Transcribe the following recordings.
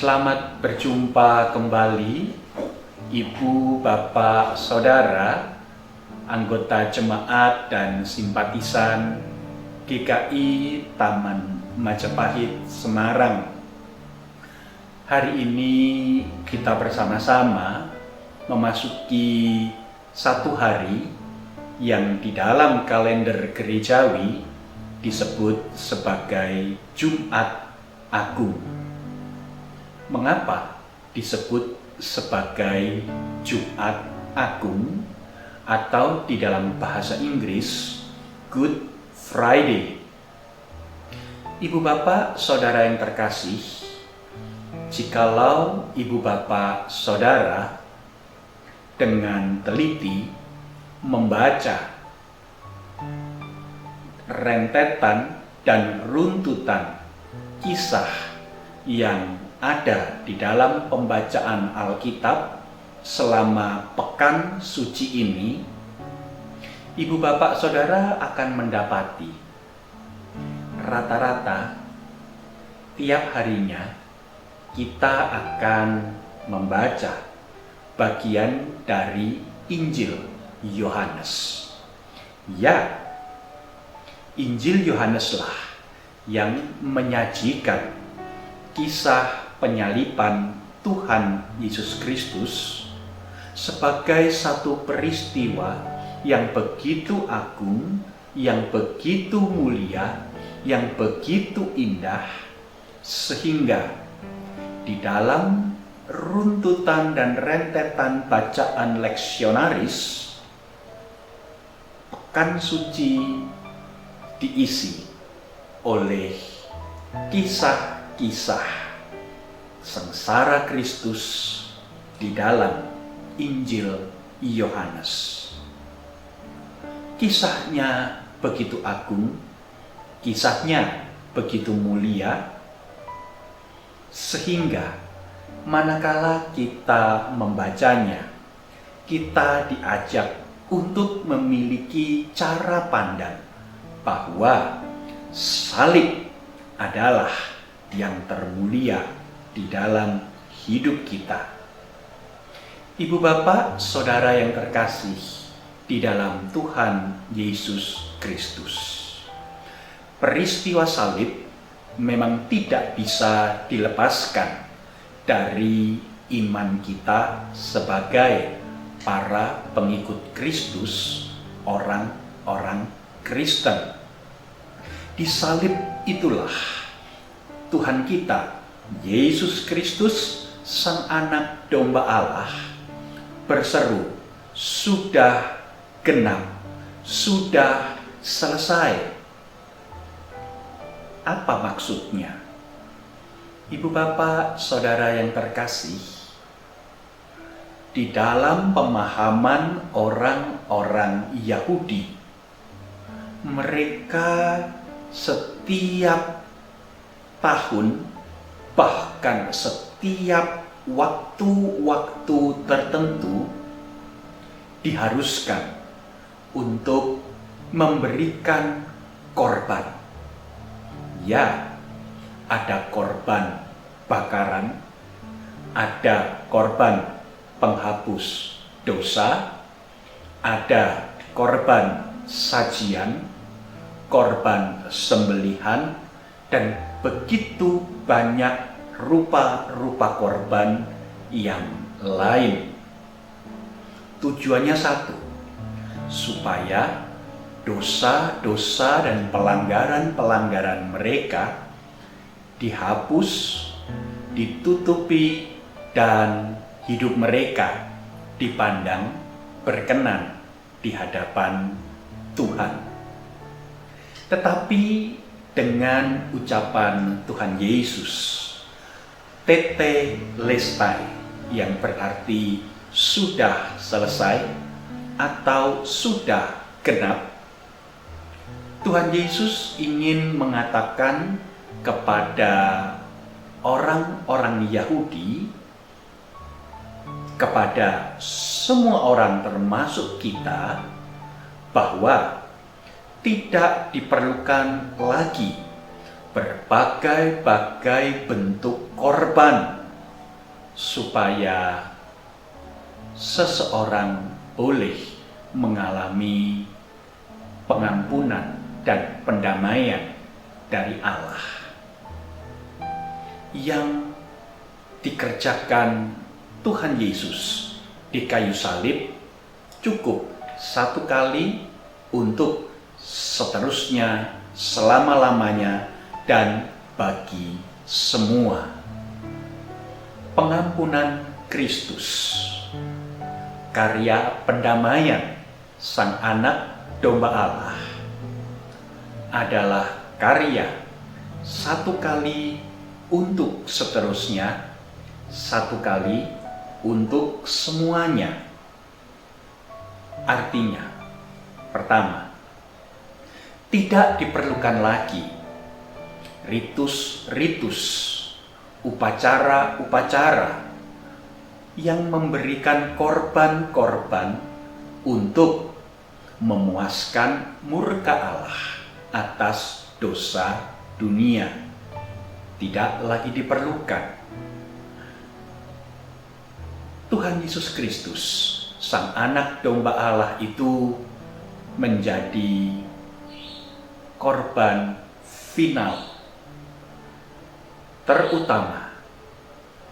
Selamat berjumpa kembali Ibu, Bapak, Saudara, anggota jemaat dan simpatisan GKI Taman Majapahit Semarang. Hari ini kita bersama-sama memasuki satu hari yang di dalam kalender gerejawi disebut sebagai Jumat Agung. Mengapa disebut sebagai Jumat Agung atau di dalam bahasa Inggris Good Friday? Ibu bapak saudara yang terkasih, jikalau ibu bapak saudara dengan teliti membaca rentetan dan runtutan kisah yang ada di dalam pembacaan Alkitab selama pekan suci ini, ibu bapak saudara akan mendapati rata-rata tiap harinya kita akan membaca bagian dari Injil Yohanes. Ya, Injil Yohaneslah yang menyajikan kisah penyaliban Tuhan Yesus Kristus sebagai satu peristiwa yang begitu agung, yang begitu mulia, yang begitu indah, sehingga di dalam runtutan dan rentetan bacaan leksionaris, pekan suci diisi oleh kisah-kisah sengsara Kristus di dalam Injil Yohanes. Kisahnya begitu agung, kisahnya begitu mulia, sehingga manakala kita membacanya, kita diajak untuk memiliki cara pandang bahwa salib adalah yang termulia di dalam hidup kita. Ibu bapak saudara yang terkasih di dalam Tuhan Yesus Kristus, peristiwa salib memang tidak bisa dilepaskan dari iman kita sebagai para pengikut Kristus, orang-orang Kristen. Di salib itulah Tuhan kita Yesus Kristus, Sang Anak Domba Allah, berseru, "Sudah genap, sudah selesai." Apa maksudnya? Ibu bapak saudara yang terkasih, di dalam pemahaman orang-orang Yahudi, mereka setiap tahun, bahkan setiap waktu-waktu tertentu diharuskan untuk memberikan korban. Ya, ada korban bakaran, ada korban penghapus dosa, ada korban sajian, korban sembelihan, dan begitu banyak rupa-rupa korban yang lain. Tujuannya satu, supaya dosa-dosa dan pelanggaran-pelanggaran mereka dihapus, ditutupi, dan hidup mereka dipandang berkenan di hadapan Tuhan. Tetapi dengan ucapan Tuhan Yesus, tetelestai, yang berarti sudah selesai atau sudah genap, Tuhan Yesus ingin mengatakan kepada orang-orang Yahudi, kepada semua orang termasuk kita, bahwa tidak diperlukan lagi berbagai-bagai bentuk korban supaya seseorang boleh mengalami pengampunan dan pendamaian dari Allah yang dikerjakan Tuhan Yesus di kayu salib cukup satu kali untuk seterusnya, selama-lamanya, dan bagi semua. Pengampunan Kristus, karya pendamaian Sang Anak Domba Allah, adalah karya satu kali untuk seterusnya, satu kali untuk semuanya. Artinya, pertama, tidak diperlukan lagi ritus-ritus, upacara-upacara yang memberikan korban-korban untuk memuaskan murka Allah atas dosa dunia. Tidak lagi diperlukan. Tuhan Yesus Kristus, Sang Anak Domba Allah itu menjadi korban final terutama,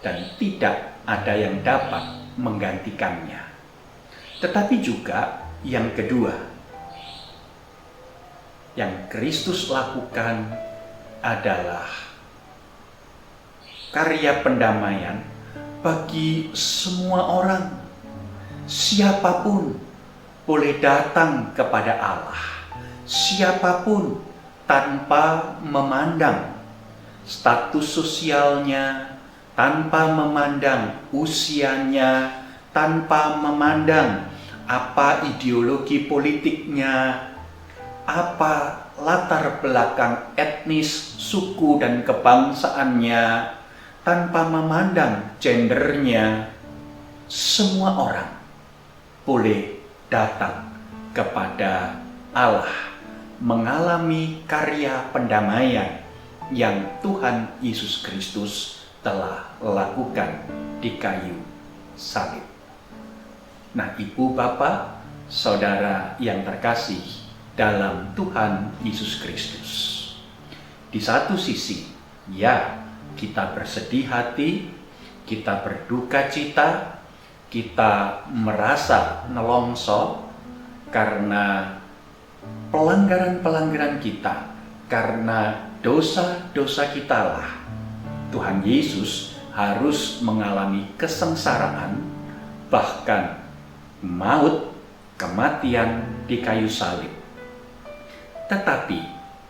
dan tidak ada yang dapat menggantikannya. Tetapi juga yang kedua, yang Kristus lakukan adalah karya pendamaian bagi semua orang. Siapapun boleh datang kepada Allah, siapapun, tanpa memandang status sosialnya, tanpa memandang usianya, tanpa memandang apa ideologi politiknya, apa latar belakang etnis, suku, dan kebangsaannya, tanpa memandang gendernya. Semua orang boleh datang kepada Allah, mengalami karya pendamaian yang Tuhan Yesus Kristus telah lakukan di kayu salib. Nah, Ibu, Bapak, Saudara yang terkasih dalam Tuhan Yesus Kristus, di satu sisi, ya, kita bersedih hati, kita berduka cita, kita merasa nelongso karena pelanggaran-pelanggaran kita, karena dosa-dosa kita lah Tuhan Yesus harus mengalami kesengsaraan, bahkan maut, kematian di kayu salib. Tetapi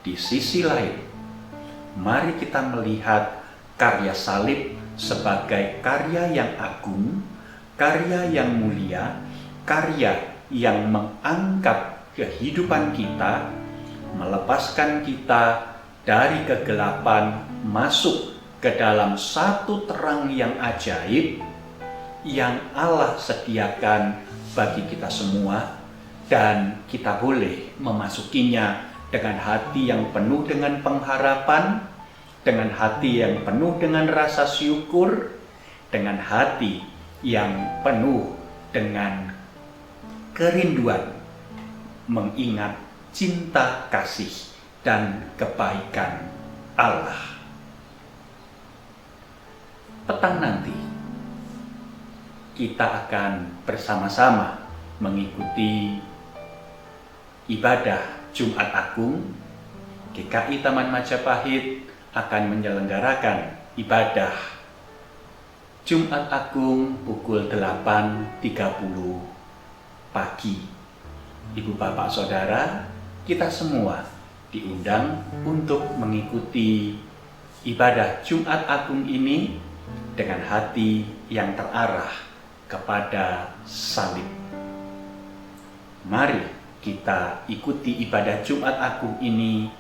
di sisi lain, mari kita melihat karya salib sebagai karya yang agung, karya yang mulia, karya yang mengangkat kehidupan kita, melepaskan kita dari kegelapan masuk ke dalam satu terang yang ajaib yang Allah sediakan bagi kita semua, dan kita boleh memasukinya dengan hati yang penuh dengan pengharapan, dengan hati yang penuh dengan rasa syukur, dengan hati yang penuh dengan kerinduan mengingat cinta kasih dan kebaikan Allah. Petang nanti kita akan bersama-sama mengikuti ibadah Jumat Agung. GKI Taman Majapahit akan menyelenggarakan ibadah Jumat Agung pukul 8.30 pagi. Ibu, Bapak, Saudara, kita semua diundang untuk mengikuti ibadah Jumat Agung ini dengan hati yang terarah kepada salib. Mari kita ikuti ibadah Jumat Agung ini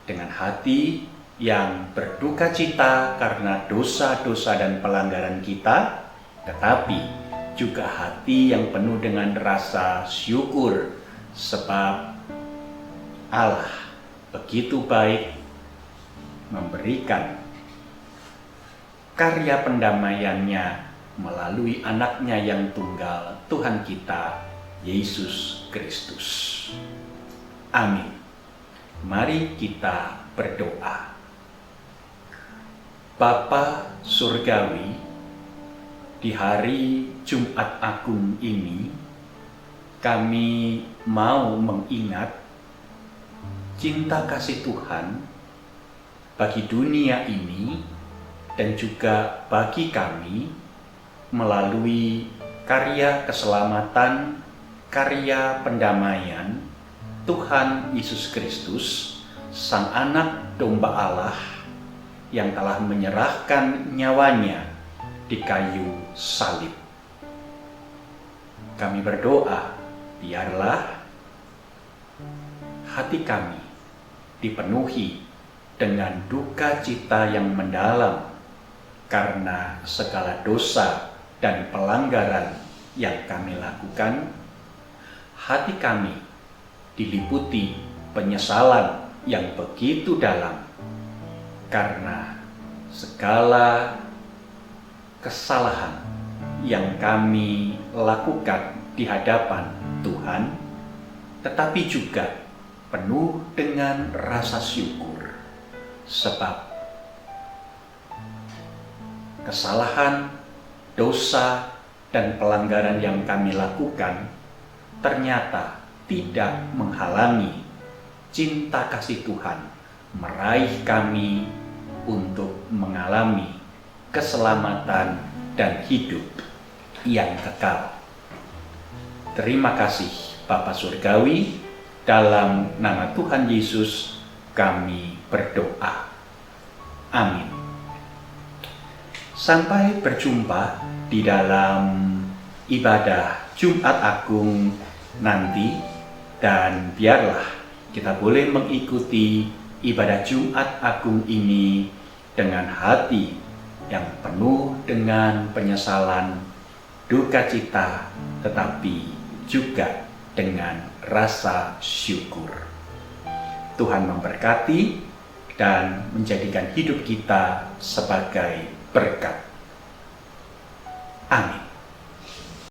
dengan hati yang berduka cita karena dosa-dosa dan pelanggaran kita, tetapi juga hati yang penuh dengan rasa syukur sebab Allah begitu baik memberikan karya pendamaiannya melalui anaknya yang tunggal, Tuhan kita, Yesus Kristus. Amin. Mari kita berdoa. Bapa Surgawi, di hari Jumat Agung ini, kami mau mengingat cinta kasih Tuhan bagi dunia ini dan juga bagi kami melalui karya keselamatan, karya pendamaian Tuhan Yesus Kristus, Sang Anak Domba Allah yang telah menyerahkan nyawanya di kayu salib. Kami berdoa, biarlah hati kami dipenuhi dengan duka cita yang mendalam karena segala dosa dan pelanggaran yang kami lakukan. Hati kami diliputi penyesalan yang begitu dalam karena segala kesalahan yang kami lakukan di hadapan Tuhan, tetapi juga penuh dengan rasa syukur, sebab kesalahan, dosa, dan pelanggaran yang kami lakukan ternyata tidak menghalangi cinta kasih Tuhan meraih kami untuk mengalami keselamatan dan hidup yang kekal. Terima kasih Bapa Surgawi, dalam nama Tuhan Yesus kami berdoa. Amin. Sampai berjumpa di dalam ibadah Jumat Agung nanti, dan biarlah kita boleh mengikuti ibadah Jumat Agung ini dengan hati yang penuh dengan penyesalan, duka cita, tetapi juga dengan rasa syukur. Tuhan memberkati dan menjadikan hidup kita sebagai berkat.